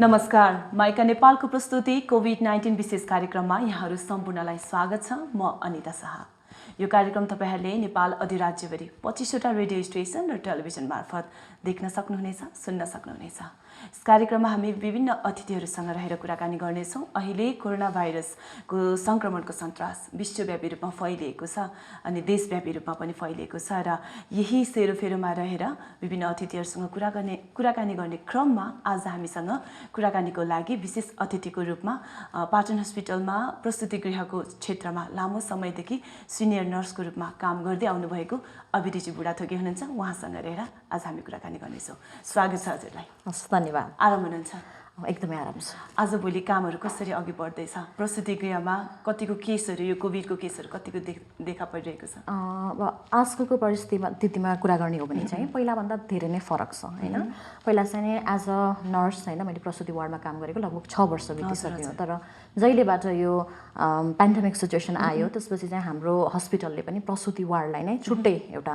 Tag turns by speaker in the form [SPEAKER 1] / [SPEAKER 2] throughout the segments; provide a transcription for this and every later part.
[SPEAKER 1] नमस्कार, माइका नेपालको प्रस्तुति कोभिड-19 विशेष कार्यक्रममा यहाँहरू सम्पूर्णलाई स्वागत छ। म अनिता शाह। यो कार्यक्रम तपाईहरूले नेपाल अधिराज्यभरि 25 वटा रेडियो स्टेसन र टेलिभिजन मार्फत देख्न सक्नुहुनेछ, सुन्न सक्नुहुनेछ। यस कार्यक्रममा हामी विभिन्न अतिथिहरूसँग रहेर कुराकानी गर्नेछौँ। अहिले कोरोना भाइरसको संक्रमणको सन्तास विश्वव्यापी रूपमा फैलिएको छ अनि देशव्यापी रूपमा पनि फैलिएको छ र यही सेरोफेरोमा रहेर विभिन्न अतिथिहरूसँग कुराकानी गर्ने क्रममा आज हामीसँग कुराकानीको लागि विशेष अतिथिको रूपमा पाटन हस्पिटलमा प्रस्तुति गृहको क्षेत्रमा लामो समयदेखि सिनियर नर्सको रूपमा काम गर्दै आउनुभएको अभिरुचि बुढाथोकी हुनुहुन्छ। उहाँसँग रहेर आज हामी कुराकानी गर्नेछौँ। स्वागत छ हजुरलाई।
[SPEAKER 2] धन्यवाद।
[SPEAKER 1] आराम हुनुहुन्छ?
[SPEAKER 2] एकदमै आराम छ।
[SPEAKER 1] आजभोलि कामहरू कसरी अघि बढ्दैछ? प्रस्तुति गृहमा कतिको केसहरू, यो कोभिडको केसहरू कतिको देखा परिरहेको छ?
[SPEAKER 2] अब आजकलको परिस्थितिमा कुरा गर्ने हो भने चाहिँ पहिलाभन्दा धेरै नै फरक छ हैन। पहिला चाहिँ एज अ नर्स हैन मैले प्रस्तुति वार्डमा काम गरेको लगभग 6 वर्ष बितिसक्यो। तर जहिलेबाट यो पेन्डेमिक सिचुएसन आयो त्यसपछि चाहिँ हाम्रो हस्पिटलले पनि प्रस्तुति वार्डलाई नै छुट्टै एउटा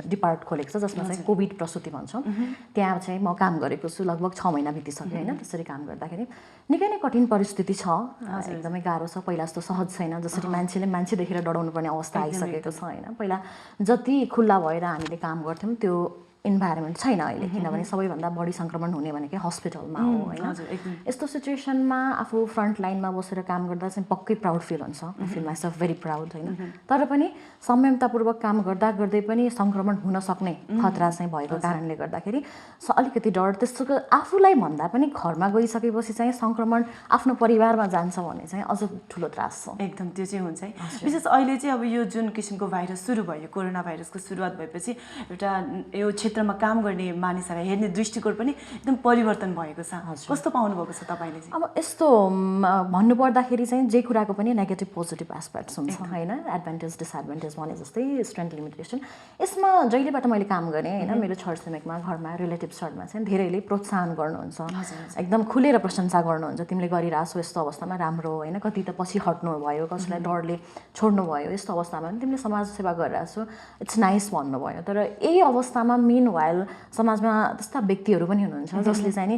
[SPEAKER 2] डिपार्ट खोलेको छ जसमा चाहिँ कोभिड प्रस्तुति भन्छौँ। त्यहाँ चाहिँ म काम गरेको छु। लगभग 6 महिना बितिसक्यो हैन। त्यसरी काम गर्दाखेरि निकै नै कठिन परिस्थिति छ। एकदमै गाह्रो छ। पहिला जस्तो सहज छैन। जसरी मान्छे देखेर डराउनु पर्ने अवस्था आइसकेको छ हैन। पहिला जति खुल्ला भएर हामीले काम गर्थ्यौँ त्यो इन्भाइरोमेन्ट छैन अहिले, किनभने सबैभन्दा बढी संक्रमण हुने भनेकै हस्पिटलमा हो हैन। यस्तो सिचुएसनमा आफू फ्रन्ट लाइनमा बसेर काम गर्दा चाहिँ पक्कै प्राउड फिल हुन्छ। I feel myself very proud हैन। तर पनि संयमतापूर्वक काम गर्दा गर्दै पनि संक्रमण हुन सक्ने खतरा चाहिँ भएको कारणले गर्दाखेरि अलिकति डर। त्यसको आफूलाई भन्दा पनि घरमा गइसकेपछि चाहिँ संक्रमण आफ्नो परिवारमा जान्छ भने चाहिँ अझ ठुलो त्रास छ।
[SPEAKER 1] एकदम त्यो चाहिँ हुन्छ है। विशेष अहिले चाहिँ अब यो जुन किसिमको भाइरस सुरु भयो, कोरोना भाइरसको सुरुवात भएपछि एउटा यो क्षेत्रमा काम गर्ने मानिसहरूलाई हेर्ने दृष्टिकोण पनि एकदम परिवर्तन भएको छ। कस्तो पाउनु भएको छ तपाईले चाहिँ?
[SPEAKER 2] अब यस्तो भन्नु पर्दाखेरि चाहिँ जे कुराको पनि नेगेटिभ पोजिटिभ एस्पेक्ट्स हुन्छ हैन। एडभान्टेज डिसएडभान्टेज भने जस्तै स्ट्रेन्थ लिमिटेसन। यसमा जहिलेबाट मैले काम गरेँ हैन, मेरो छरछिमेकमा घरमा रिलेटिभ्सहरुमा चाहिँ धेरैले प्रोत्साहन गर्नुहुन्छ, एकदम खुलेर प्रशंसा गर्नुहुन्छ। तिमीले गरिरहेछौ यस्तो अवस्थामा राम्रो हो हैन। कति त पछि हट्नु भयो, कसैलाई डरले छोड्नु भयो। यस्तो अवस्थामा पनि तिमीले समाज सेवा गरिरहेछौ, इट्स नाइस भन्नुभयो। तर यही अवस्थामा मिनवाइल समाजमा त्यस्ता व्यक्तिहरू पनि हुनुहुन्छ जसले चाहिँ नि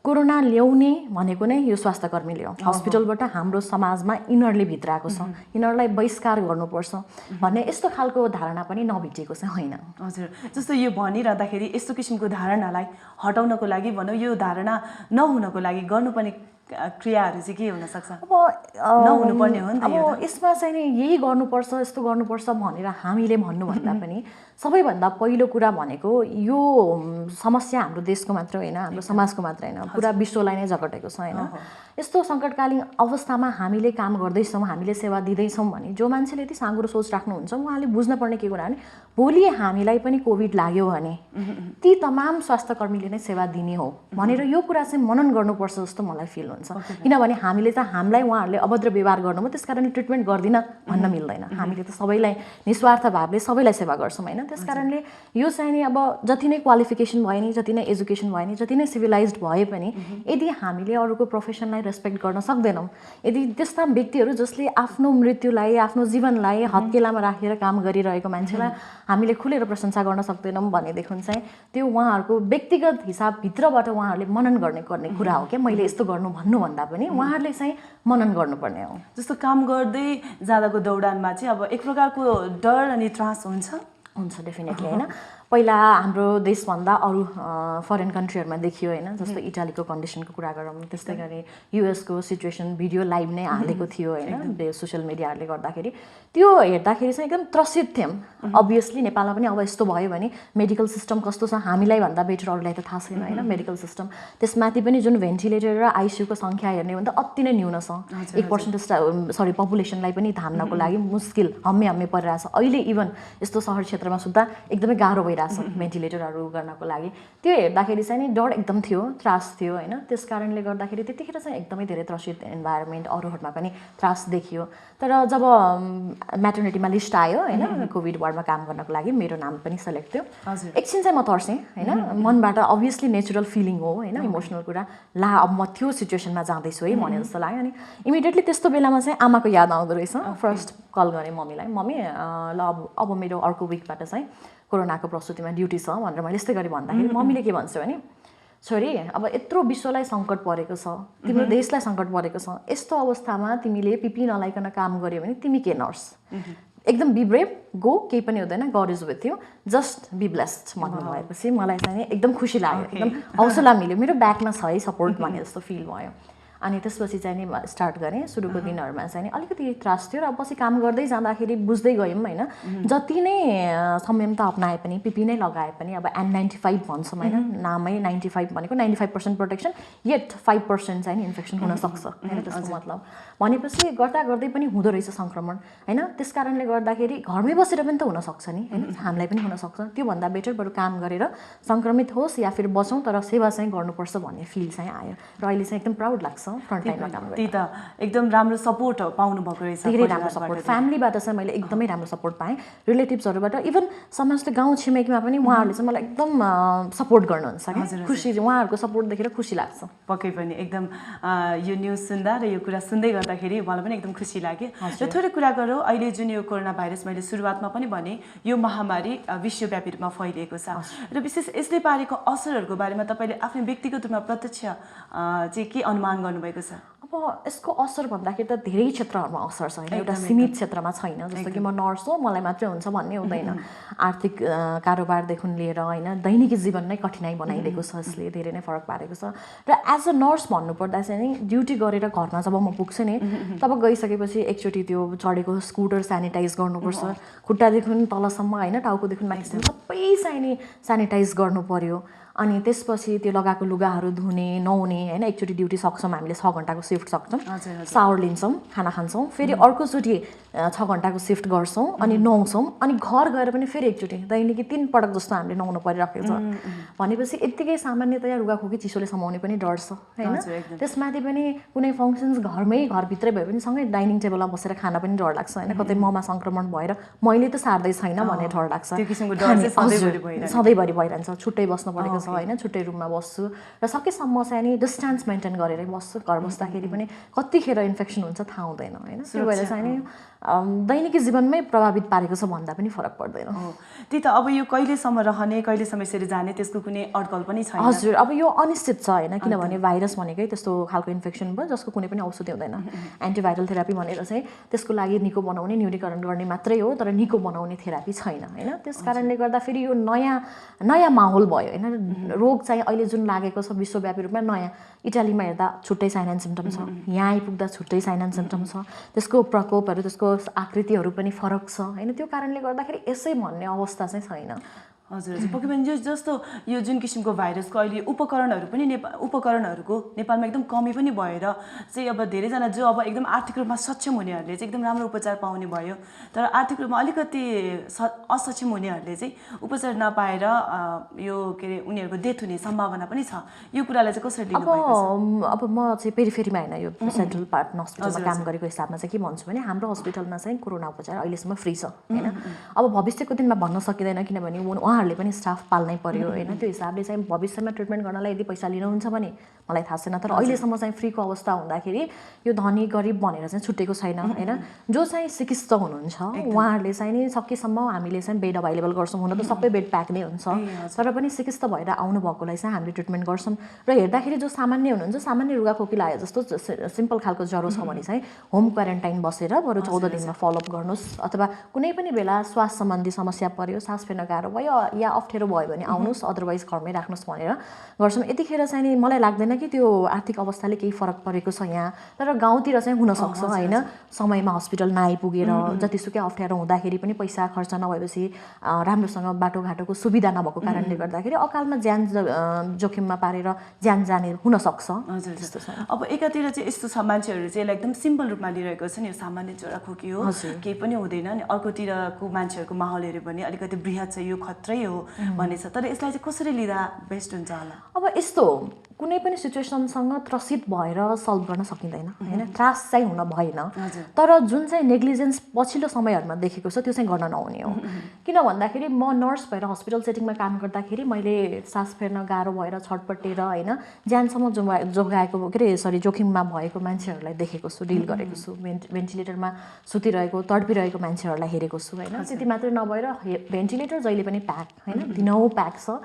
[SPEAKER 2] कोरोना ल्याउने भनेको नै यो स्वास्थ्यकर्मीले हो। हस्पिटलबाट हाम्रो समाजमा यिनीहरूले भित्राएको छ, यिनीहरूलाई बहिष्कार गर्नुपर्छ भन्ने यस्तो खालको धारणा पनि नभेटिएको चाहिँ होइन।
[SPEAKER 1] हजुर, जस्तो यो भनिरहँदाखेरि यस्तो किसिमको धारणालाई हटाउनको लागि भनौँ, यो धारणा नहुनको लागि गर्नुपर्ने क्रियाहरू चाहिँ के हुन सक्छ?
[SPEAKER 2] अब
[SPEAKER 1] नहुनुपर्ने हो नि त।
[SPEAKER 2] अब यसमा चाहिँ नि यही गर्नुपर्छ, यस्तो गर्नुपर्छ भनेर हामीले भन्नुभन्दा पनि सबैभन्दा पहिलो कुरा भनेको यो समस्या हाम्रो देशको मात्र होइन, हाम्रो समाजको मात्र होइन, पुरा विश्वलाई नै जगटेको छ हैन। यस्तो सङ्कटकालीन अवस्थामा हामीले काम गर्दैछौँ, हामीले सेवा दिँदैछौँ भने जो मान्छेले यति साँगुरो सोच राख्नुहुन्छ उहाँले बुझ्नुपर्ने के कुरा भने भोलि हामीलाई पनि कोभिड लाग्यो भने ती तमाम स्वास्थ्यकर्मीले नै सेवा दिने हो भनेर यो कुरा चाहिँ मनन गर्नुपर्छ जस्तो मलाई फिल हुन्छ। किनभने हामीले त हामीलाई उहाँहरूले अभद्र व्यवहार गर्नुभयो त्यसकारण ट्रिटमेन्ट गर्दिन भन्न मिल्दैन। हामीले त सबैलाई निस्वार्थ भावले सबैलाई सेवा गर्छौँ हैन। त्यसकारणले यो चाहिँ नि अब जति नै क्वालिफिकेसन भए नि, जति नै एजुकेसन भए नि, जति नै सिभिलाइज्ड भए पनि यदि हामीले अरूको प्रोफेसनलाई रेस्पेक्ट गर्न सक्दैनौँ, यदि त्यस्ता व्यक्तिहरू जसले आफ्नो मृत्युलाई, आफ्नो जीवनलाई हत्केलामा राखेर काम गरिरहेको मान्छेलाई हामीले खुलेर प्रशंसा गर्न सक्दैनौँ भनेदेखि चाहिँ त्यो उहाँहरूको व्यक्तिगत हिसाबभित्रबाट उहाँहरूले मनन गर्ने कुरा हो क्या। मैले यस्तो गर्नु भन्नुभन्दा पनि उहाँहरूले चाहिँ मनन गर्नुपर्ने हो।
[SPEAKER 1] जस्तो काम गर्दै जाँदाको दौडानमा चाहिँ अब एक प्रकारको डर अनि त्रास हुन्छ
[SPEAKER 2] डेफिनेटली हैन। पहिला हाम्रो देशभन्दा अरू फरेन कन्ट्रीहरूमा देखियो हैन, जस्तो इटालीको कन्डिसनको कुरा गरौँ, त्यस्तै गरी युएसको सिचुएसन भिडियो लाइभ नै हालेको थियो हैन सोसियल मिडियाहरूले गर्दाखेरि। त्यो हेर्दाखेरि चाहिँ एकदम त्रसित थियौँ। अभियसली नेपालमा पनि अब यस्तो भयो भने मेडिकल सिस्टम कस्तो छ हामीलाई भन्दा बेटर अरूलाई त थाहा छैन हैन। मेडिकल सिस्टम त्यसमाथि पनि जुन भेन्टिलेटर र आइसियुको सङ्ख्या हेर्ने हो भने त अति नै न्यून छ। 1% पपुलेसनलाई पनि थाम्नको लागि मुस्किल हम्मे परिरहेछ। अहिले इभन यस्तो सहर क्षेत्रमा सुत्दा एकदमै गाह्रो भइरहेछ भेन्टिलेटरहरू गर्नको लागि। त्यो हेर्दाखेरि चाहिँ नि डर एकदम थियो, त्रास थियो हैन। त्यस कारणले गर्दाखेरि त्यतिखेर चाहिँ एकदमै धेरै त्रसित इन्भाइरोमेन्ट अरूहरूमा पनि त्रास देखियो। तर जब म्याटर्निटीमा लिस्ट आयो हैन कोभिड वार्डमा काम गर्नको लागि मेरो नाम पनि सेलेक्ट थियो। एकछिन चाहिँ म तर्सेँ हैन, मनबाट अभियसली नेचुरल फिलिङ हो हैन, इमोसनल कुरा। ला अब म त्यो सिचुएसनमा जाँदैछु है भने जस्तो लाग्यो। अनि इमिडिएटली त्यस्तो बेलामा चाहिँ आमाको याद आउँदो रहेछ। फर्स्ट कल गरेँ मम्मीलाई, मम्मी ल अब मेरो अर्को विकबाट चाहिँ कोरोनाको प्रस्तुतिमा ड्युटी छ भनेर मैले यस्तै गरी भन्दाखेरि मम्मीले के भन्छ भने छोरी अब यत्रो विश्वलाई सङ्कट परेको छ, तिम्रो देशलाई सङ्कट परेको छ, यस्तो अवस्थामा तिमीले पिपी नलाइकन काम गर्यो भने तिमी के नर्स? एकदम बी ब्रेभ, गो, केही पनि हुँदैन, God is with you, just be blessed भन्नुभएपछि मलाई चाहिँ एकदम खुसी लाग्यो, एकदम हौसला मिल्यो, मेरो ब्याकमा छ है सपोर्ट भने जस्तो फिल भयो। अनि त्यसपछि चाहिँ नि स्टार्ट गरेँ। सुरुको दिनहरूमा चाहिँ अलिकति त्रास थियो र पछि काम गर्दै जाँदाखेरि बुझ्दै गयौँ होइन, जति नै संयमता अप्नाए पनि, पिपी नै लगाए पनि, अब N95 भन्छौँ होइन, नामै 95 भनेको 95% प्रोटेक्सन, येट 5% चाहिँ नि इन्फेक्सन हुनसक्छ होइन, त्यसको मतलब भनेपछि गर्दा गर्दै पनि हुँदो रहेछ सङ्क्रमण होइन। त्यस कारणले गर्दाखेरि घरमै बसेर पनि त हुनसक्छ नि होइन, हामीलाई पनि हुनसक्छ। त्योभन्दा बेटर बरु काम गरेर सङ्क्रमित होस् या फिर बचौँ तर सेवा चाहिँ गर्नुपर्छ भन्ने फिल चाहिँ आयो र अहिले चाहिँ एकदम प्राउड लाग्छ फ्रन्ट लाइनमा काम गर्दा।
[SPEAKER 1] त्यही त एकदम राम्रो सपोर्ट पाउनु भएको रहेछ,
[SPEAKER 2] धेरै राम्रो सपोर्ट। फ्यामिलीबाट चाहिँ मैले एकदमै राम्रो सपोर्ट पाएँ, रिलेटिभ्सहरूबाट, इभन समाजले गाउँ छिमेकीमा पनि उहाँहरूले चाहिँ मलाई एकदम सपोर्ट गर्नुहुन्छ क्या, खुसी, उहाँहरूको सपोर्ट देखेर खुसी लाग्छ।
[SPEAKER 1] पक्कै पनि एकदम यो न्युज सुन्दा र यो कुरा सुन्दै गर्दाखेरि मलाई पनि एकदम खुसी लाग्यो। र थोरै कुरा गरौँ, अहिले जुन यो कोरोना भाइरस, मैले सुरुवातमा पनि भने यो महामारी विश्वव्यापी रूपमा फैलिएको छ र विशेष यसले पारेको असरहरूको बारेमा तपाईँले आफ्नो व्यक्तिगत रूपमा प्रत्यक्ष चाहिँ के अनुमान गर्नुभएको छ?
[SPEAKER 2] अब यसको असर भन्दाखेरि त धेरै क्षेत्रहरूमा असर छ होइन, एउटा सीमित क्षेत्रमा छैन। जस्तो कि म नर्स हो, मलाई मात्रै हुन्छ भन्ने हुँदैन। आर्थिक कारोबारदेखि लिएर होइन, दैनिकी जीवन नै कठिनाइ बनाइदिएको छ यसले, धेरै नै फरक पारेको छ। र एज अ नर्स भन्नुपर्दा चाहिँ नि ड्युटी गरेर घरमा जब म पुग्छु नि, तब गइसकेपछि एकचोटि त्यो चढेको स्कुटर सेनिटाइज गर्नुपर्छ, खुट्टादेखि तलसम्म होइन, टाउकोदेखि माथिसम्म सबै चाहिँ नि सेनिटाइज गर्नु पर्यो। अनि त्यसपछि त्यो लगाएको लुगाहरू धुने, नुहाउने होइन। एकचोटि ड्युटी सक्छौँ हामीले, 6 घन्टाको सिफ्ट सक्छौँ, सावर लिन्छौँ, खाना खान्छौँ, फेरि अर्कोचोटि 6 घन्टाको सिफ्ट गर्छौँ अनि नुहाउँछौँ, अनि घर गएर पनि फेरि एकचोटि, दैनिकी 3 पटक जस्तो हामीले नुहाउनु परिरहेको छ भनेपछि यत्तिकै सामान्यतया रुगाखोकी चिसोले समाउने पनि डर छ होइन। त्यसमाथि पनि कुनै फङ्सन्स घरभित्रै भए पनि सँगै डाइनिङ टेबलमा बसेर खान पनि डर लाग्छ होइन, कतै ममा सङ्क्रमण भएर मैले त सार्दै छैन भन्ने डर लाग्छ। सधैँभरि भइरहन्छ, छुट्टै बस्नु परेको छ होइन, छुट्टै रुममा बस्छु र सकेसम्म चाहिँ नि डिस्टेन्स मेन्टेन गरेरै बस्छु। घर बस्दाखेरि पनि कतिखेर इन्फेक्सन हुन्छ थाहा हुँदैन होइन, त्यो भएर चाहिँ नि दैनिकी जीवनमै प्रभावित पारेको छ भन्दा पनि फरक पर्दैन।
[SPEAKER 1] त्यही त, अब यो कहिलेसम्म रहने, कहिलेसम्म यसरी जाने, त्यसको कुनै अड्कल पनि छैन।
[SPEAKER 2] हजुर, अब यो अनिश्चित छ होइन, किनभने भाइरस भनेकै त्यस्तो खालको इन्फेक्सन भयो जसको कुनै पनि औषधि हुँदैन। एन्टिभाइरल थेरापी भनेर चाहिँ त्यसको लागि निको बनाउने, न्यूनीकरण गर्ने मात्रै हो, तर निको बनाउने थेरापी छैन होइन। त्यस कारणले गर्दा फेरि यो नयाँ माहौल भयो होइन। रोग चाहिँ अहिले जुन लागेको छ विश्वव्यापी रूपमा नयाँ, इटालीमा हेर्दा छुट्टै साइन एन्ड सिम्टम छ, यहाँ आइपुग्दा छुट्टै साइन एन्ड सिम्टम छ, त्यसको प्रकोपहरू, त्यसको आकृतिहरू पनि फरक छ होइन। त्यो कारणले गर्दाखेरि यसै भन्ने अवस्था चाहिँ छैन।
[SPEAKER 1] हजुर हजुर, पक्कै पनि जस्तो यो जुन किसिमको भाइरसको अहिले उपकरणहरूको नेपालमा एकदम कमी पनि भएर चाहिँ अब धेरैजना जो अब एकदम आर्थिक रूपमा सक्षम हुनेहरूले चाहिँ एकदम राम्रो उपचार पाउने भयो, तर आर्थिक रूपमा अलिकति असक्षम हुनेहरूले चाहिँ उपचार नपाएर यो के अरे उनीहरूको डेथ हुने सम्भावना पनि छ। यो कुरालाई चाहिँ कसरी लिनु भएको छ?
[SPEAKER 2] अब म चाहिँ पेरिफेरीमा होइन, यो सेन्ट्रल पार्ट हस्पिटलमा काम गरेको हिसाबमा चाहिँ के भन्छु भने, हाम्रो हस्पिटलमा चाहिँ कोरोना उपचार अहिलेसम्म फ्री छ होइन। अब भविष्यको दिनमा भन्न सकिँदैन, किनभने उहाँहरूले पनि स्टाफ पाल्नै पर्यो होइन। त्यो हिसाबले चाहिँ भविष्यमा ट्रिटमेन्ट गर्नलाई यदि पैसा लिनुहुन्छ भने मलाई थाहा छैन, तर अहिलेसम्म चाहिँ फ्रीको अवस्था हुँदाखेरि यो धनी गरिब भनेर चाहिँ छुट्टेको छैन होइन। जो चाहिँ चिकित्सक हुनुहुन्छ उहाँहरूले चाहिँ नि सकेसम्म हामीले चाहिँ बेड अभाइलेबल गर्छौँ। हुन त सबै बेड प्याक नै हुन्छ, तर पनि चिकित्सक भएर आउनुभएकोलाई चाहिँ हामीले ट्रिटमेन्ट गर्छौँ। र हेर्दाखेरि जो सामान्य हुनुहुन्छ, सामान्य रुगाखोकी लाग्यो जस्तो सिम्पल खालको ज्वरो छ भने चाहिँ होम क्वारेन्टाइन बसेर बरु 14 दिनमा फलोअप गर्नुहोस्, अथवा कुनै पनि बेला श्वास सम्बन्धी समस्या पर्यो, सास फेर्न गाह्रो भयो या अप्ठ्यारो भयो भने आउनुहोस्, अदरवाइज घरमै राख्नुहोस् भनेर गर्छौँ। यतिखेर चाहिँ नि मलाई लाग्दैन कि त्यो आर्थिक अवस्थाले केही फरक परेको छ यहाँ, तर गाउँतिर चाहिँ हुनसक्छ होइन। समयमा हस्पिटल नआइपुगेर जतिसुकै अप्ठ्यारो हुँदाखेरि पनि पैसा खर्च नभएपछि, राम्रोसँग बाटोघाटोको सुविधा नभएको कारणले गर्दाखेरि अकालमा ज्यान जोखिममा पारेर ज्यान जाने हुनसक्छ।
[SPEAKER 1] अब एकातिर चाहिँ यस्तो छ, मान्छेहरू चाहिँ यसलाई एकदम सिम्पल रूपमा लिइरहेको छ नि, यो सामान्य ज्वरोखोकी हो, केही पनि हुँदैन नि। अर्कोतिरको मान्छेहरूको माहौल हेऱ्यो भने अलिकति बृहत छ, यो खत्रै हो भनेछ, तर यसलाई चाहिँ कसरी लिँदा बेस्ट हुन्छ होला?
[SPEAKER 2] अब यस्तो कुनै पनि सिचुएसनसँग त्रसित भएर सल्भ गर्न सकिँदैन होइन, त्रास चाहिँ हुन भएन, तर जुन चाहिँ नेग्लिजेन्स पछिल्लो समयहरूमा देखेको छ त्यो चाहिँ गर्न नहुने हो। किन भन्दाखेरि म नर्स भएर हस्पिटल सेटिङमा काम गर्दाखेरि मैले सास फेर्न गाह्रो भएर छटपटेर होइन ज्यानसम्म जोगाएको के अरे जोखिममा भएको मान्छेहरूलाई देखेको छु, डिल गरेको छु। भेन्टिलेटरमा सुतिरहेको, तडपिरहेको मान्छेहरूलाई हेरेको छु होइन। त्यति मात्रै नभएर भेन्टिलेटर जहिले पनि प्याक होइन, दिनहुँ प्याक छ।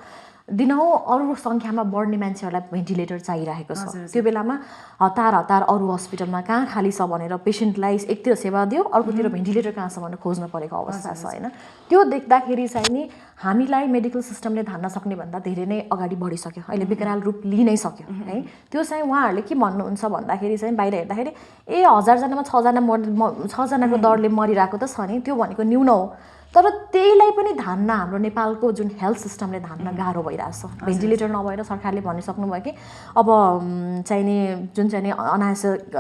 [SPEAKER 2] दिनहुँ अरू सङ्ख्यामा बढ्ने मान्छेहरूलाई भेन्टिलेटर चाहिरहेको छ। त्यो बेलामा हतार हतार अरू हस्पिटलमा कहाँ खाली छ भनेर पेसेन्टलाई एकतिर सेवा दियो, अर्कोतिर भेन्टिलेटर कहाँ छ भनेर खोज्न परेको अवस्था छ होइन। त्यो देख्दाखेरि चाहिँ नि हामीलाई मेडिकल सिस्टमले धान्न सक्ने भन्दा धेरै नै अगाडि बढिसक्यो, अहिले विकराल रूप लिइ नै सक्यो है। त्यो चाहिँ उहाँहरूले के भन्नुहुन्छ भन्दाखेरि चाहिँ बाहिर हेर्दाखेरि 1000 जनामा 6 जनाको दरले मरिरहेको त छ नि, त्यो भनेको न्यून हो। तर त्यहीलाई पनि धान्न हाम्रो नेपालको जुन हेल्थ सिस्टमले धान्न गाह्रो भइरहेछ। भेन्टिलेटर नभएर सरकारले भनिसक्नुभयो कि अब चाहिँ नि जुन चाहिँ नि अनावश्यक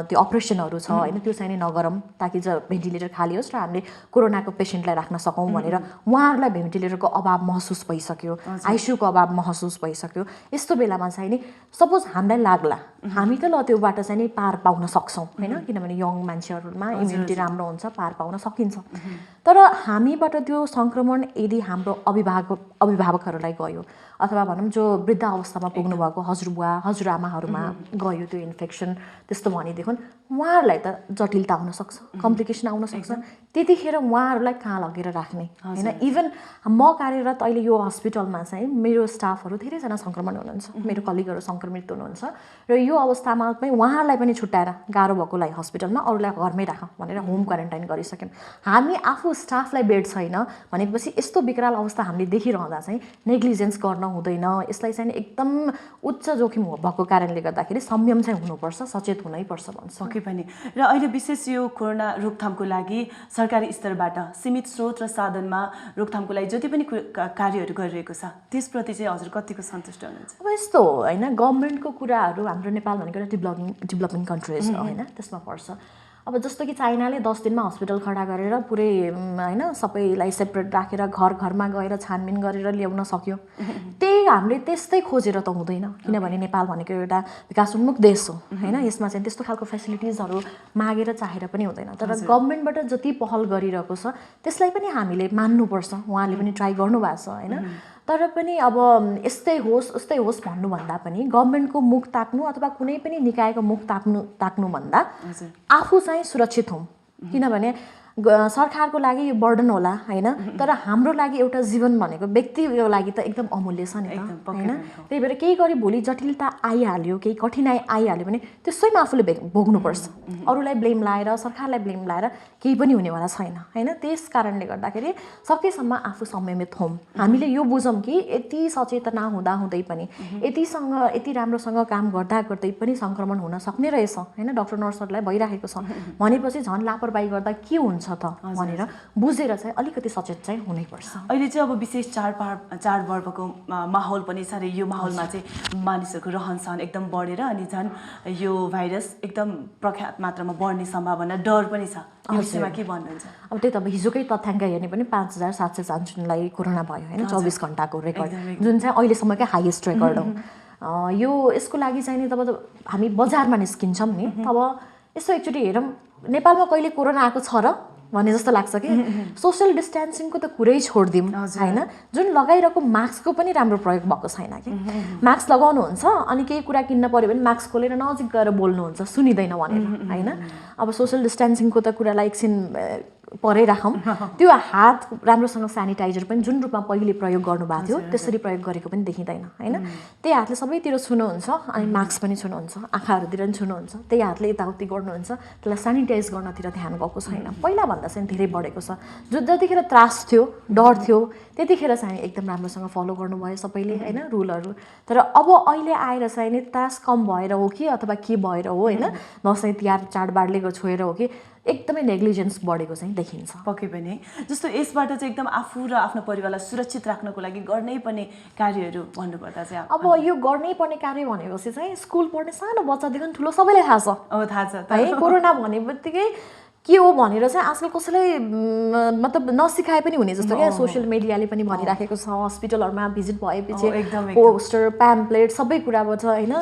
[SPEAKER 2] त्यो अपरेसनहरू छ होइन, त्यो चाहिँ नि नगरौँ ताकि भेन्टिलेटर खाली होस् र हामीले कोरोनाको पेसेन्टलाई राख्न सकौँ भनेर उहाँहरूलाई भेन्टिलेटरको अभाव महसुस भइसक्यो, आइसियूको अभाव महसुस भइसक्यो। यस्तो बेलामा चाहिँ नि सपोज हामीलाई लाग्ला हामी त ल त्योबाट चाहिँ नि पार पाउन सक्छौँ होइन, किनभने यङ मान्छेहरूमा इम्युनिटी राम्रो हुन्छ, पार पाउन सकिन्छ। तर हामीबाट त्यो सङ्क्रमण यदि हाम्रो अभिभावकहरूलाई गयो अथवा भनौँ जो वृद्ध अवस्थामा पुग्नुभएको हजुरबुवा हजुरआमाहरूमा गयो त्यो इन्फेक्सन, त्यस्तो भनेदेखि उहाँहरूलाई त जटिलता हुनसक्छ, कम्प्लिकेसन आउन सक्छ। त्यतिखेर उहाँहरूलाई कहाँ लगेर राख्ने होइन। इभन म कार्यरत अहिले यो हस्पिटलमा चाहिँ मेरो स्टाफहरू धेरैजना सङ्क्रमण हुनुहुन्छ, मेरो कलिगहरू सङ्क्रमित हुनुहुन्छ र यो अवस्थामा पनि उहाँहरूलाई पनि छुट्याएर गाह्रो भएकोलाई हस्पिटलमा, अरूलाई घरमै राख भनेर होम क्वारेन्टाइन गरिसक्यौँ। हामी आफू स्टाफलाई बेड छैन भनेपछि यस्तो विकराल अवस्था हामीले देखिरहँदा चाहिँ नेग्लिजेन्स गर्न हुँदैन। यसलाई चाहिँ एकदम उच्च जोखिम भएको कारणले गर्दाखेरि संयम चाहिँ हुनुपर्छ, सचेत हुनैपर्छ भन्छ।
[SPEAKER 1] पक्कै पनि। र अहिले विशेष यो कोरोना रोकथामको लागि सरकारी स्तरबाट सीमित स्रोत र साधनमा रोकथामको लागि जति पनि कार्यहरू गरिरहेको छ त्यसप्रति चाहिँ हजुर कतिको सन्तुष्ट हुनुहुन्छ?
[SPEAKER 2] अब यस्तो हो होइन, गभर्मेन्टको कुराहरू हाम्रो नेपाल भनेको एउटा डेभलपिङ कन्ट्रिज होइन, त्यसमा पर्छ। अब जस्तो कि चाइनाले 10 दिनमा हस्पिटल खडा गरेर पुरै होइन सबैलाई सेपरेट राखेर घर घरमा गएर छानबिन गरेर ल्याउन सक्यो। त्यही हामीले त्यस्तै खोजेर त हुँदैन, किनभने नेपाल भनेको एउटा विकासोन्मुख देश हो होइन। यसमा चाहिँ त्यस्तो खालको फेसिलिटिजहरू मागेर चाहेर पनि हुँदैन। तर गभर्मेन्टबाट जति पहल गरिरहेको छ त्यसलाई पनि हामीले मान्नुपर्छ। उहाँले पनि ट्राई गर्नुभएको छ होइन। तर पनि अब यस्तै होस् उस्तै होस् भन्नुभन्दा पनि गभर्मेन्टको मुख ताक्नु अथवा कुनै पनि निकायको मुख ताक्नुभन्दा आफू चाहिँ सुरक्षित हौँ, किनभने सरकारको लागि यो बर्डन होला होइन, तर हाम्रो लागि एउटा जीवन भनेको व्यक्तिको लागि त एकदम अमूल्य छ नि त होइन। त्यही भएर केही गरी भोलि जटिलता आइहाल्यो, केही कठिनाइ आइहाल्यो भने त्यसैमा आफूले भोग्नुपर्छ। अरूलाई ब्लेम लाएर सरकारलाई ब्लेम लाएर केही पनि हुनेवाला छैन होइन। त्यस कारणले गर्दाखेरि सकेसम्म आफू संयमित हौँ। हामीले यो बुझौँ कि यति सचेतना हुँदाहुँदै पनि यति राम्रोसँग काम गर्दा गर्दै पनि सङ्क्रमण हुन सक्ने रहेछ होइन, डाक्टर नर्सहरूलाई भइरहेको छ भनेपछि झन् लापरवाही गर्दा के हुन्छ त भनेर बुझेर चाहिँ अलिकति सचेत चाहिँ हुनैपर्छ।
[SPEAKER 1] अहिले चाहिँ अब विशेष चाडपर्वको माहौल पनि छ र यो माहौलमा चाहिँ मानिसहरूको रहनसहन एकदम बढेर अनि झन् यो भाइरस एकदम प्रख्यात मात्रामा बढ्ने सम्भावना डर पनि छ। यो विषयमा के भन्नुहुन्छ? अब
[SPEAKER 2] त्यही त अब हिजोकै तथ्याङ्क हेर्ने पनि 5747 कोरोना भयो होइन, 24 घण्टाको रेकर्ड जुन चाहिँ अहिलेसम्मकै हाइएस्ट रेकर्ड हो। यो यसको लागि चाहिँ नि तब हामी बजारमा निस्किन्छौँ नि तब यसो एकचोटि हेरौँ नेपालमा कहिले कोरोना आएको छ र भने जस्तो लाग्छ कि। सोसियल डिस्टेन्सिङको त कुरै छोडिदिउँ होइन, जुन लगाइरहेको मास्कको पनि राम्रो प्रयोग भएको छैन कि। मास्क लगाउनुहुन्छ अनि केही कुरा किन्न पऱ्यो भने मास्क खोलेर नजिक गएर बोल्नुहुन्छ सुनिँदैन भनेर होइन। अब सोसियल डिस्टेन्सिङको त कुरालाई एकछिन परै राखौँ। त्यो हात राम्रोसँग सेनिटाइजर पनि जुन रूपमा पहिले प्रयोग गर्नुभएको थियो त्यसरी प्रयोग गरेको पनि देखिँदैन होइन। त्यही हातले सबैतिर छुनुहुन्छ अनि मास्क पनि छुनुहुन्छ, आँखाहरूतिर पनि छुनुहुन्छ, त्यही हातले यताउति गर्नुहुन्छ, त्यसलाई सेनिटाइज गर्नतिर ध्यान गएको छैन। पहिलाभन्दा चाहिँ धेरै बढेको छ। जतिखेर त्रास थियो डर थियो त्यतिखेर चाहिँ एकदम राम्रोसँग फलो गर्नुभयो सबैले होइन रुलहरू। तर अब अहिले आएर चाहिँ नि त्रास कम भएर हो कि अथवा के भएर हो होइन, दसैँ तिहार चाडबाडले छोएर हो कि एकदमै नेग्लिजेन्स बढेको चाहिँ देखिन्छ।
[SPEAKER 1] पक्कै पनि जस्तो यसबाट चाहिँ एकदम आफू र आफ्नो परिवारलाई सुरक्षित राख्नको लागि गर्नै पर्ने कार्यहरू भन्नुपर्दा चाहिँ
[SPEAKER 2] अब यो गर्नै पर्ने कार्य भनेपछि चाहिँ स्कुल पढ्ने सानो बच्चादेखि ठुलो सबैलाई थाहा छ।
[SPEAKER 1] अब थाहा छ
[SPEAKER 2] है कोरोना भने बित्तिकै के हो भनेर चाहिँ आजकल कसैलाई मतलब नसिकाए पनि हुने जस्तो क्या। सोसियल मिडियाले पनि भनिराखेको छ, हस्पिटलहरूमा भिजिट भएपछि पोस्टर प्याम्पलेट सबै कुराबाट होइन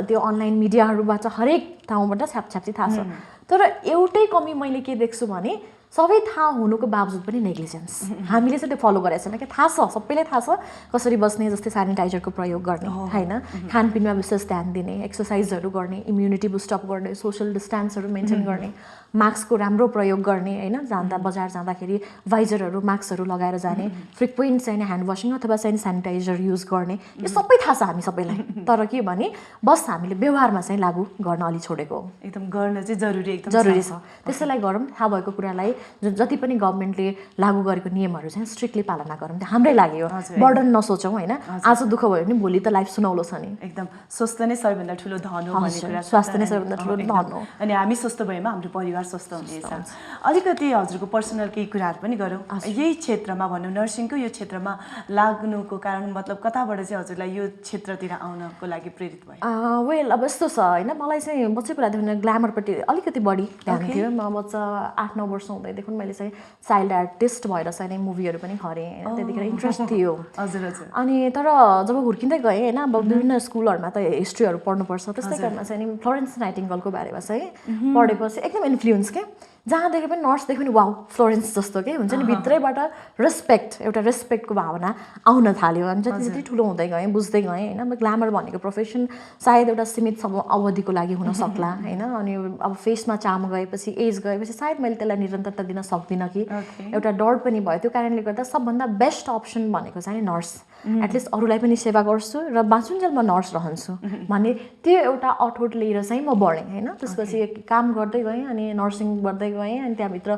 [SPEAKER 2] त्यो अनलाइन मिडियाहरूबाट हरेक ठाउँबाट छ्यापछ्याप्ची थाहा छ। तर एउटै कमी मैले के देख्छु भने सबै थाहा हुनुको बावजुद पनि नेग्लिजेन्स हामीले चाहिँ त्यो फलो गरेको छैन क्या। थाहा छ सबैलाई थाहा छ कसरी बस्ने, जस्तै सेनिटाइजरको प्रयोग गर्ने होइन, खानपिनमा विशेष ध्यान दिने, एक्सर्साइजहरू गर्ने, इम्युनिटी बुस्टअप गर्ने, सोसियल डिस्टेन्सहरू मेन्टेन गर्ने, मास्कको राम्रो प्रयोग गर्ने होइन, जाँदा बजार जाँदाखेरि भाइजरहरू मास्कहरू लगाएर जाने, फ्रिक्वेन्ट चाहिँ ह्यान्ड वासिङ अथवा चाहिँ सेनिटाइजर युज गर्ने, यो सबै थाहा छ हामी सबैलाई। तर के भने बस हामीले व्यवहारमा चाहिँ लागू गर्न अलि छोडेको हो।
[SPEAKER 1] एकदम गर्न चाहिँ एकदम
[SPEAKER 2] जरुरी छ। त्यसैलाई गरौँ, थाहा भएको कुरालाई जति पनि गभर्मेन्टले लागू गरेको नियमहरू चाहिँ स्ट्रिक्टली पालना गरौँ, त्यो हाम्रै लागि हो। बर्डन नसोचौँ होइन, आज दुःख भयो भने भोलि त लाइफ सुनौलो छ नि।
[SPEAKER 1] एकदम स्वस्थ नै सबैभन्दा ठुलो धन हो भन्ने कुरा,
[SPEAKER 2] स्वास्थ्य नै सबैभन्दा ठुलो धन हो।
[SPEAKER 1] अनि हामी स्वस्थ भएमा हाम्रो परिवार स्वस्थ हुनेछ। अलिकति हजुरको पर्सनल केही कुराहरू पनि गरौँ। यही क्षेत्रमा भनौँ, नर्सिङको यो क्षेत्रमा लाग्नुको कारण मतलब कताबाट चाहिँ हजुरलाई यो क्षेत्रतिर आउनको लागि प्रेरित भयो?
[SPEAKER 2] वेल अब यस्तो छ होइन, मलाई चाहिँ बच्चैको लागि ग्ल्यामरपट्टि अलिकति बढी ध्यान थियो। म बच्चा 8-9 वर्ष हुँदैदेखि मैले चाहिँ चाइल्ड आर्टिस्ट भएर चाहिँ मुभीहरू पनि गरेँ होइन, त्यतिखेर इन्ट्रेस्ट थियो।
[SPEAKER 1] हजुर हजुर।
[SPEAKER 2] अनि तर जब हुर्किँदै गएँ होइन, अब विभिन्न स्कुलहरूमा त हिस्ट्रीहरू पढ्नुपर्छ, त्यस्तै कारणमा चाहिँ नि फ्लोरेन्स नाइटिङ्गेलको बारेमा चाहिँ पढेपछि एकदम इन्फ्लुएन्स के, जहाँ देखे पनि नर्स देख्यो भने वाउ फ्लोरेन्स जस्तो के हुन्छ नि, भित्रैबाट एउटा रेस्पेक्टको भावना आउन थाल्यो। अनि जति जति ठुलो हुँदै गएँ बुझ्दै गएँ होइन, ग्ल्यामर भनेको प्रोफेसन सायद एउटा सीमित अवधिको लागि हुन सक्ला होइन, अनि अब फेसमा चाम गएपछि एज गएपछि सायद मैले त्यसलाई निरन्तरता दिन सक्दिनँ कि, एउटा डर पनि भयो। त्यो कारणले गर्दा सबभन्दा बेस्ट अप्सन भनेको चाहिँ नर्स, एटलिस्ट अरूलाई पनि सेवा गर्छु र बाँचुन्जेल म नर्स रहन्छु भन्ने त्यो एउटा अठोट लिएर चाहिँ म बढेँ होइन। त्यसपछि काम गर्दै गएँ अनि नर्सिङ गर्दै गएँ, अनि त्यहाँभित्र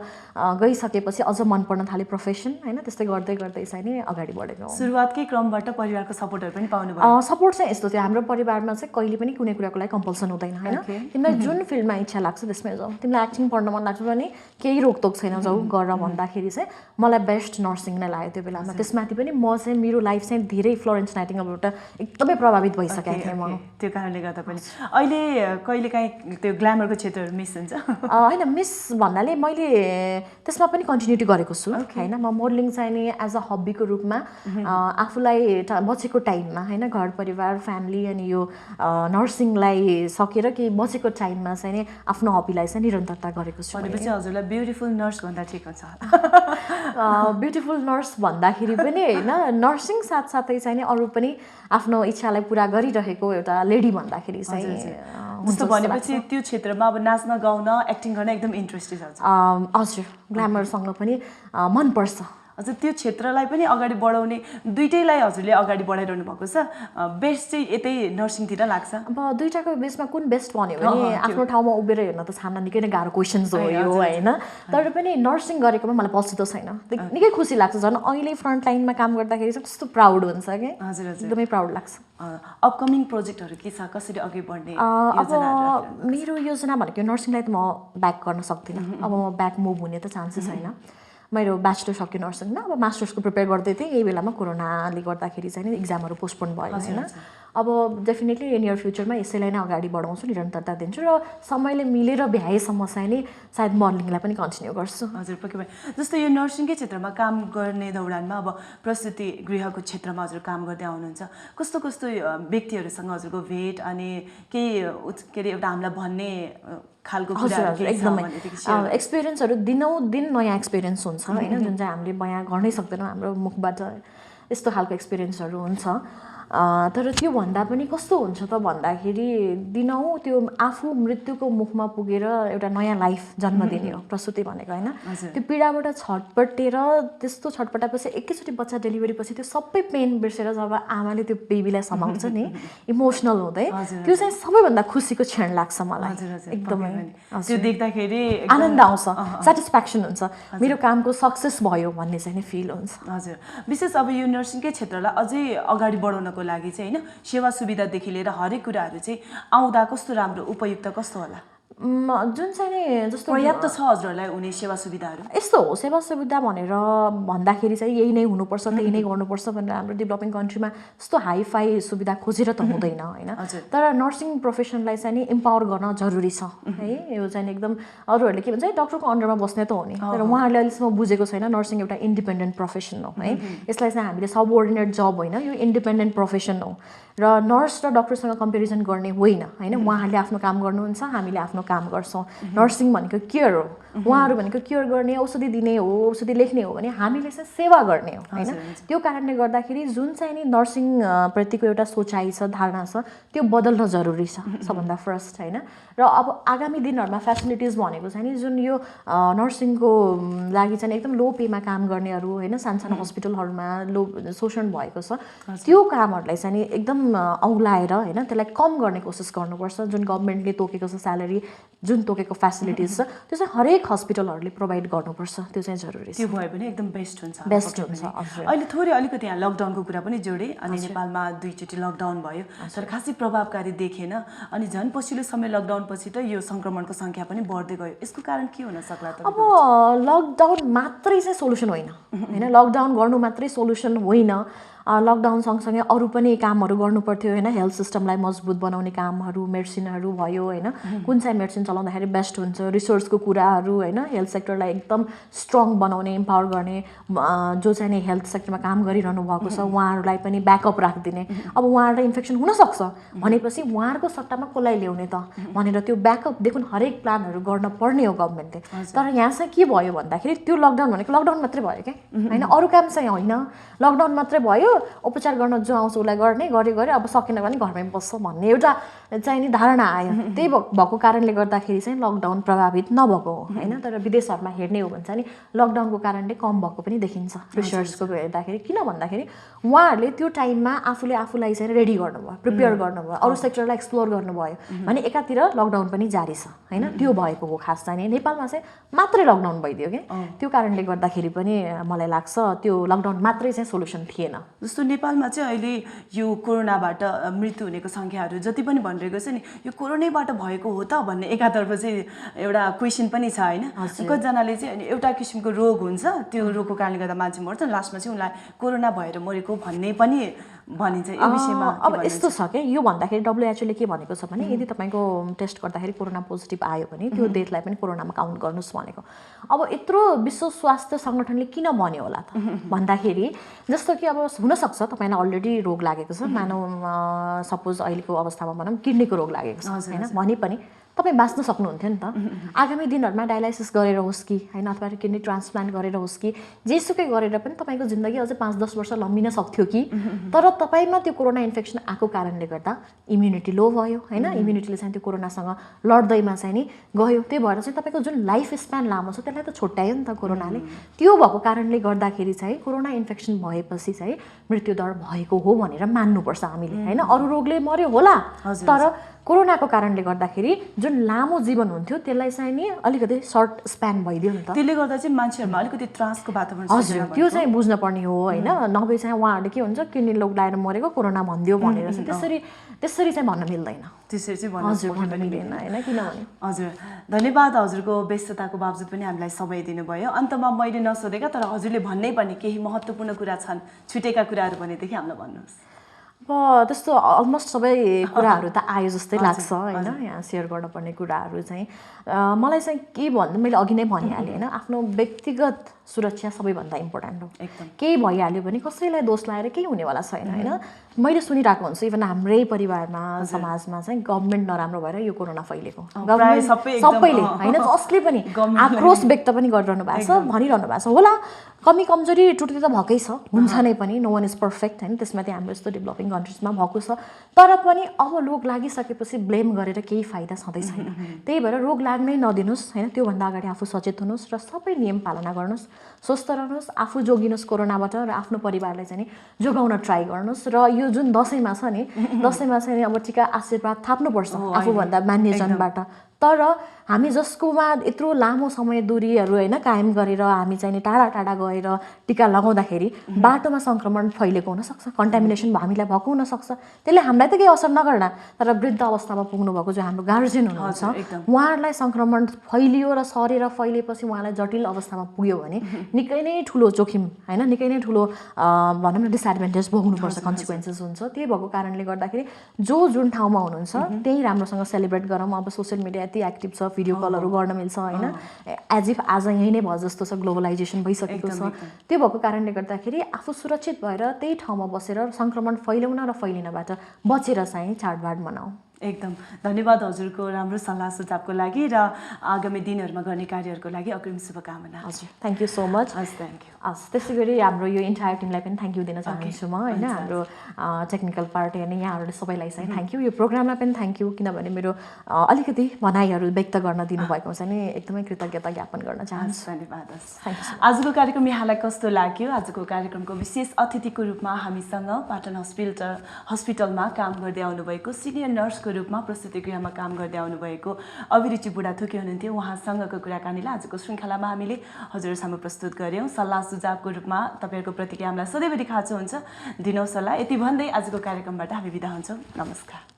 [SPEAKER 2] गइसकेपछि अझ मन पर्न थाल्यो प्रोफेसन होइन, त्यस्तै गर्दै गर्दै चाहिँ नि अगाडि बढेको।
[SPEAKER 1] सुरुवातकै क्रमबाट परिवारको सपोर्टहरू पनि पाउनुभयो?
[SPEAKER 2] सपोर्ट चाहिँ यस्तो थियो, हाम्रो परिवारमा चाहिँ कहिले पनि कुनै कुराको लागि कम्पल्सन हुँदैन होइन, तिमीलाई जुन फिल्डमा इच्छा लाग्छ त्यसमै जाऊ, तिमीलाई एक्टिङ पढ्न मन लाग्छ भने केही रोकटोक छैन, जाऊ गर भन्दाखेरि चाहिँ मलाई बेस्ट नर्सिङ नै लाग्यो त्यो बेलामा। त्यसमाथि पनि म चाहिँ मेरो लाइफ चाहिँ धेरै फ्लोरेन्स नाइटिङ्गेलबाट एकदमै प्रभावित भइसकेको थिएँ म।
[SPEAKER 1] त्यो कारणले गर्दा पनि अहिले कहिलेकाहीँ त्यो ग्ल्यामरको क्षेत्रहरू मिस हुन्छ?
[SPEAKER 2] होइन, मिस भन्नाले मैले त्यसमा पनि कन्टिन्युटी गरेको छु होइन। म मोडलिङ चाहिँ नि एज अ हबीको रूपमा आफूलाई बचेको टाइममा होइन, घर परिवार फ्यामिली अनि यो नर्सिङलाई सकेर कि बचेको टाइममा चाहिँ नि आफ्नो हबीलाई चाहिँ निरन्तरता गरेको छु।
[SPEAKER 1] भनेपछि हजुरलाई ब्युटिफुल नर्स भन्दा ठिक हुन्छ?
[SPEAKER 2] ब्युटिफुल नर्स भन्दाखेरि पनि होइन, नर्सिङ साथसाथै चाहिँ नि अरू पनि आफ्नो इच्छालाई पुरा गरिरहेको एउटा लेडी भन्दाखेरि चाहिँ
[SPEAKER 1] जस्तो भनेपछि त्यो क्षेत्रमा अब नाच्न गाउन एक्टिङ गर्न एकदम इन्ट्रेस्टेड छ?
[SPEAKER 2] हजुर, ग्ल्यामरसँग पनि मनपर्छ।
[SPEAKER 1] हजुर, त्यो क्षेत्रलाई पनि अगाडि बढाउने दुइटैलाई हजुरले अगाडि बढाइरहनु भएको छ, बेस्ट चाहिँ यतै नर्सिङतिर लाग्छ?
[SPEAKER 2] अब दुइटाको बेसमा कुन बेस्ट भन्यो भने आफ्नो ठाउँमा उभिएर हेर्न त छान्न निकै नै गाह्रो क्वेसन्स हो यो होइन, तर पनि नर्सिङ गरेकोमा मलाई पछुतो छैन, निकै खुसी लाग्छ। झन् अहिले फ्रन्ट लाइनमा काम गर्दाखेरि चाहिँ कस्तो प्राउड हुन्छ कि,
[SPEAKER 1] हजुर हजुर,
[SPEAKER 2] एकदमै प्राउड लाग्छ।
[SPEAKER 1] अपकमिङ प्रोजेक्टहरू के छ, कसरी अघि बढ्ने?
[SPEAKER 2] अब मेरो योजना भनेको नर्सिङलाई त म ब्याक गर्न सक्दिनँ, अब म ब्याक मुभ हुने त चान्सेस छैन। मेरो ब्याचलर सक्यो नर्सिङमा, अब मास्टर्सको प्रिपेयर गर्दै थिएँ, यही बेलामा कोरोनाले गर्दाखेरि चाहिँ इक्जामहरू पोस्टपोन भयो होइन। अब डेफिनेटली नियर फ्युचरमा यसैलाई नै अगाडि बढाउँछु, निरन्तरता दिन्छु र समयले मिलेर भ्याएसम्म चाहिँ नि सायद मोडलिङलाई पनि कन्टिन्यू गर्छु।
[SPEAKER 1] हजुर, पक्कै पनि। जस्तो यो नर्सिङकै क्षेत्रमा काम गर्ने दौडानमा अब प्रसुति गृहको क्षेत्रमा हजुर काम गर्दै आउनुहुन्छ, कस्तो कस्तो व्यक्तिहरूसँग हजुरको भेट अनि केही के अरे एउटा हामीलाई भन्ने खालको कुराहरू?
[SPEAKER 2] एकदमै एक्सपिरियन्सहरू दिनौदिन नयाँ एक्सपिरियन्स हुन्छ होइन, जुन चाहिँ हामीले बयाँ गर्नै सक्दैनौँ, हाम्रो मुखबाट यस्तो खालको एक्सपिरियन्सहरू हुन्छ। तर त्यो भन्दा पनि कस्तो हुन्छ त भन्दाखेरि दिनौँ त्यो आफू मृत्युको मुखमा पुगेर एउटा नयाँ लाइफ जन्म दिने हो प्रसुति भनेको होइन। त्यो पीडाबाट छटपटेर त्यस्तो छटपटाएपछि एकैचोटि बच्चा डेलिभरी पछि त्यो सबै पेन बिर्सेर जब आमाले त्यो बेबीलाई समाउँछ नि इमोसनल हुँदै, त्यो चाहिँ सबैभन्दा खुसीको क्षण लाग्छ मलाई एकदमै।
[SPEAKER 1] त्यो देख्दाखेरि
[SPEAKER 2] आनन्द आउँछ, सेटिस्फ्याक्सन हुन्छ, मेरो कामको सक्सेस भयो भन्ने चाहिँ नि फिल हुन्छ।
[SPEAKER 1] हजुर, विशेष अब यो नर्सिङकै क्षेत्रलाई अझै अगाडि बढाउनको लागि चाहिँ होइन, सेवा सुविधादेखि लिएर हरेक कुराहरू चाहिँ आउँदा कस्तो राम्रो उपयुक्त कस्तो होला?
[SPEAKER 2] जुन चाहिँ नि जस्तो
[SPEAKER 1] पर्याप्त छ हजुरहरूलाई हुने सेवा सुविधाहरू?
[SPEAKER 2] यस्तो हो, सेवा सुविधा भनेर भन्दाखेरि चाहिँ यही नै हुनुपर्छ त्यही नै गर्नुपर्छ भनेर हाम्रो डेभलपिङ कन्ट्रीमा यस्तो हाई फाई सुविधा खोजेर त हुँदैन होइन। तर नर्सिङ प्रोफेसनलाई चाहिँ नि इम्पावर गर्न जरुरी छ है। यो चाहिँ एकदम अरूहरूले के भन्छ डक्टरको अन्डरमा बस्ने त हो नि, तर उहाँहरूले अहिलेसम्म बुझेको छैन नर्सिङ एउटा इन्डिपेन्डेन्ट प्रोफेसन हो है। यसलाई चाहिँ हामीले सबअर्डिनेट जब होइन, यो इन्डिपेन्डेन्ट प्रोफेसन हो र नर्स र डक्टरसँग कम्पेरिजन गर्ने होइन होइन। उहाँहरूले आफ्नो काम गर्नुहुन्छ, हामीले आफ्नो काम गर्छौँ नर्सिङ भनेको केयर हो उहाँहरू भनेको केयर गर्ने औषधि दिने हो औषधि लेख्ने हो भने हामीले चाहिँ सेवा गर्ने हो होइन त्यो कारणले गर्दाखेरि जुन चाहिँ नि नर्सिङ प्रतिको एउटा सोचाइ छ धारणा छ त्यो बदल्न जरुरी छ सबभन्दा फर्स्ट होइन र अब आगामी दिनहरूमा फेसिलिटिज भनेको चाहिँ नि जुन यो नर्सिङको लागि चाहिँ एकदम लो पेमा काम गर्नेहरू होइन सानसानो हस्पिटलहरूमा लो शोषण भएको छ त्यो कामहरूलाई चाहिँ नि एकदम औलाएर होइन त्यसलाई कम गर्ने कोसिस गर्नुपर्छ जुन गभर्मेन्टले तोकेको छ स्यालेरी जुन तोकेको फेसिलिटिज छ त्यो चाहिँ हरेक हस्पिटलहरूले प्रोभाइड गर्नुपर्छ त्यो चाहिँ जरुरी छ
[SPEAKER 1] त्यो भयो भने एकदम बेस्ट हुन्छ
[SPEAKER 2] बेस्ट हुन्छ
[SPEAKER 1] अहिले थोरै अलिकति यहाँ लकडाउनको कुरा पनि जोडेँ अनि नेपालमा 2 चोटि लकडाउन भयो तर खासै प्रभावकारी देखेन अनि झन् पछिल्लो समय लकडाउन पछि त यो संक्रमणको संख्या पनि बढ्दै गयो यसको कारण के हुन सक्ला त
[SPEAKER 2] अब लकडाउन मात्रै चाहिँ सोलुसन होइन हैन लकडाउन गर्नु मात्रै सोलुसन होइन लकडाउन सँगसँगै अरू पनि कामहरू गर्नुपर्थ्यो होइन हेल्थ सिस्टमलाई मजबुत बनाउने कामहरू मेडिसिनहरू भयो होइन कुन चाहिँ मेडिसिन चलाउँदाखेरि बेस्ट हुन्छ रिसोर्सको कुराहरू होइन हेल्थ सेक्टरलाई एकदम स्ट्रङ बनाउने इम्पावर गर्ने जो चाहिँ नि हेल्थ सेक्टरमा काम गरिरहनु भएको छ उहाँहरूलाई पनि ब्याकअप राखिदिने अब उहाँहरूलाई इन्फेक्सन हुनसक्छ भनेपछि उहाँहरूको सट्टामा कसलाई ल्याउने त भनेर त्यो ब्याकअप देखुन हरेक प्लानहरू गर्न पर्ने हो गभर्मेन्टले तर यहाँ चाहिँ के भयो भन्दाखेरि त्यो लकडाउन भनेको लकडाउन मात्रै भयो क्या होइन अरू काम चाहिँ होइन लकडाउन मात्रै भयो उपचार गर्न जो आउँछ उसलाई गर्ने गरे अब सकेन भने घरमै बस्छ भन्ने एउटा चाहिँ नि धारणा आयो त्यही भएको कारणले गर्दाखेरि चाहिँ लकडाउन प्रभावित नभएको हो होइन तर विदेशहरूमा हेर्ने हो भने चाहिँ नि लकडाउनको कारणले कम भएको पनि देखिन्छ रिसर्चको हेर्दाखेरि किन भन्दाखेरि उहाँहरूले त्यो टाइममा आफूलाई चाहिँ रेडी गर्नुभयो प्रिपेयर गर्नुभयो अरू सेक्टरलाई एक्सप्लोर गर्नुभयो भने एकातिर लकडाउन पनि जारी छ होइन त्यो भएको हो खास चाहिँ नेपालमा चाहिँ मात्रै लकडाउन भइदियो कि त्यो कारणले गर्दाखेरि पनि मलाई लाग्छ त्यो लकडाउन मात्रै चाहिँ सोलुसन थिएन
[SPEAKER 1] जस्तो नेपालमा चाहिँ अहिले यो कोरोनाबाट मृत्यु हुनेको संख्याहरू जति पनि भनिरहेको छ नि यो कोरोनाबाट भएको हो त भन्ने एकातर्फ चाहिँ एउटा क्वेसन पनि छ होइन कतिजनाले चाहिँ एउटा किसिमको रोग हुन्छ त्यो रोगको कारणले गर्दा मान्छे मर्छ लास्टमा चाहिँ उनलाई कोरोना भएर मरेको भन्ने पनि भनिन्छ यो विषयमा
[SPEAKER 2] अब यस्तो छ कि यो भन्दाखेरि WHO ले के भनेको छ भने यदि तपाईँको टेस्ट गर्दाखेरि कोरोना पोजिटिभ आयो भने त्यो डेटलाई पनि कोरोनामा काउन्ट गर्नुहोस् भनेको अब यत्रो विश्व स्वास्थ्य सङ्गठनले किन भन्यो होला त भन्दाखेरि जस्तो कि अब हुनसक्छ तपाईँलाई अलरेडी रोग लागेको छ मानव सपोज अहिलेको अवस्थामा भनौँ किडनीको रोग लागेको छ होइन भने पनि तपाईँ बाँच्न सक्नुहुन्थ्यो नि त आगामी दिनहरूमा डायलाइसिस गरेर होस् कि होइन अथवा किडनी ट्रान्सप्लान्ट गरेर होस् कि जेसुकै गरेर पनि तपाईँको जिन्दगी अझै 5-10 वर्ष लम्बिन सक्थ्यो कि तर तपाईँमा त्यो कोरोना इन्फेक्सन आएको कारणले गर्दा इम्युनिटी लो भयो होइन इम्युनिटीले चाहिँ त्यो कोरोनासँग लड्दैमा चाहिँ नि गयो त्यही भएर चाहिँ तपाईँको जुन लाइफ स्प्यान लामो छ त्यसलाई त छुट्यायो नि त कोरोनाले त्यो भएको कारणले गर्दाखेरि चाहिँ कोरोना इन्फेक्सन भएपछि चाहिँ मृत्युदर भएको हो भनेर मान्नुपर्छ हामीले होइन अरू रोगले मर्यो होला तर कोरोनाको कारणले गर्दाखेरि जुन लामो जीवन हुन्थ्यो त्यसलाई चाहिँ नि अलिकति सर्ट स्प्यान भइदियो नि त
[SPEAKER 1] त्यसले गर्दा चाहिँ मान्छेहरूमा अलिकति त्रासको वातावरण
[SPEAKER 2] हजुर त्यो चाहिँ बुझ्न पर्ने हो होइन नभए चाहिँ उहाँहरूले के हुन्छ किडनी रोग लागेर मरेको कोरोना भनिदियो भनेर चाहिँ त्यसरी चाहिँ भन्न मिल्दैन
[SPEAKER 1] त्यसरी चाहिँ
[SPEAKER 2] भन्न मिल्दैन होइन किनभने
[SPEAKER 1] हजुर धन्यवाद हजुरको व्यस्तताको बावजुद पनि हामीलाई समय दिनुभयो अन्तमा मैले नसोधेका तर हजुरले भन्नै पर्ने केही महत्त्वपूर्ण कुरा छन् छुटेका कुराहरू भनेदेखि हामीलाई भन्नुहोस्
[SPEAKER 2] अब त्यस्तो अलमोस्ट सबै कुराहरू त आयो जस्तै लाग्छ होइन यहाँ सेयर गर्नुपर्ने कुराहरू चाहिँ मलाई चाहिँ के भन्नु मैले अघि नै भनिहालेँ होइन आफ्नो व्यक्तिगत सुरक्षा सबैभन्दा इम्पोर्टेन्ट हो केही भइहाल्यो भने कसैलाई दोष लगाएर केही हुनेवाला छैन होइन मैले सुनिरहेको हुन्छु इभन हाम्रै परिवारमा समाजमा चाहिँ गभर्मेन्ट नराम्रो भएर यो कोरोना फैलेको सबैले होइन जसले पनि आक्रोश व्यक्त पनि गरिरहनु भएको छ भनिरहनु भएको छ होला कमी कमजोरी त्रुटि त भएकै छ हुन्छ नै पनि नो वान इज पर्फेक्ट होइन त्यसमाथि हाम्रो यस्तो डेभलपिङ कन्ट्रिजमा भएको छ तर पनि अब रोग लागिसकेपछि ब्लेम गरेर केही फाइदा छँदै छैन त्यही भएर रोग लाग्नै नदिनुहोस् होइन त्योभन्दा अगाडि आफू सचेत हुनुहोस् र सबै नियम पालना गर्नुहोस् स्वस्थ रहनुहोस् आफू जोगिनुहोस् कोरोनाबाट र आफ्नो परिवारलाई चाहिँ जोगाउन ट्राई गर्नुहोस् र यो जुन दसैँमा छ नि दसैँमा चाहिँ अब टिका आशीर्वाद थाप्नुपर्छ आफूभन्दा मान्यजनबाट तर हामी जसकोमा यत्रो लामो समय दूरीहरू होइन कायम गरेर हामी चाहिँ टाढा टाढा गएर टिका लगाउँदाखेरि बाटोमा सङ्क्रमण फैलेको हुनसक्छ कन्टामिनेसन हामीलाई भएको हुनसक्छ त्यसले हामीलाई त केही असर नगर्ला तर वृद्ध अवस्थामा पुग्नु भएको जो हाम्रो गार्जियन हुनुहुन्छ उहाँहरूलाई सङ्क्रमण फैलियो र सरेर फैलिएपछि उहाँलाई जटिल अवस्थामा पुग्यो भने निकै नै ठुलो जोखिम होइन निकै नै ठुलो भनौँ न डिसएडभान्टेज भोग्नुपर्छ कन्सिक्वेन्सेस हुन्छ त्यही भएको कारणले गर्दाखेरि जुन ठाउँमा हुनुहुन्छ त्यही राम्रोसँग सेलिब्रेट गरौँ अब सोसियल मिडिया यति एक्टिभ छ भिडियो कलहरू गर्न मिल्छ होइन एज इफ आज यहीँ नै भयो जस्तो छ ग्लोबलाइजेसन भइसकेको छ त्यो भएको कारणले गर्दाखेरि आफू सुरक्षित भएर त्यही ठाउँमा बसेर सङ्क्रमण फैलाउन र फैलिनबाट बचेर चाहिँ चाडबाड मनाऊ
[SPEAKER 1] एकदम धन्यवाद हजुरको राम्रो सल्लाह सुझावको लागि र आगामी दिनहरूमा गर्ने कार्यहरूको लागि अग्रिम शुभकामना।
[SPEAKER 2] हजुर थ्याङ्क यू सो मच।
[SPEAKER 1] हस् थ्याङ्क यू।
[SPEAKER 2] हस् त्यसै गरी हाम्रो यो इन्टायर टिमलाई पनि थ्याङ्क यू दिन चाहन्छु म होइन। हाम्रो टेक्निकल पार्ट अनि यहाँहरूले सबैलाई चाहिँ थ्याङ्क यू। यो प्रोग्रामलाई पनि थ्याङ्क यू किनभने मेरो अलिकति भनाइहरू व्यक्त गर्न दिनुभएको चाहिँ नि एकदमै कृतज्ञता ज्ञापन गर्न चाहन्छु।
[SPEAKER 1] धन्यवाद।
[SPEAKER 2] Thank you.
[SPEAKER 1] आजको कार्यक्रम यहाँलाई कस्तो लाग्यो? आजको कार्यक्रमको विशेष अतिथिको रूपमा हामीसँग पाटन हस्पिटलमा काम गर्दै आउनुभएको सिनियर नर्सको रूपमा प्रस्तुति गृहमा काम गर्दै आउनुभएको अभिरुचि बुढाथोकी हुनुहुन्थ्यो। उहाँसँगको कुराकानीलाई आजको श्रृङ्खलामा हामीले हजुरसामु प्रस्तुत गऱ्यौँ। सल्लाह सुझावको रूपमा तपाईँहरूको प्रतिक्रिया हामीलाई सधैँभरि खाँचो हुन्छ, दिनुहोस् होला। यति भन्दै आजको कार्यक्रमबाट हामी बिदा हुन्छौँ। नमस्कार।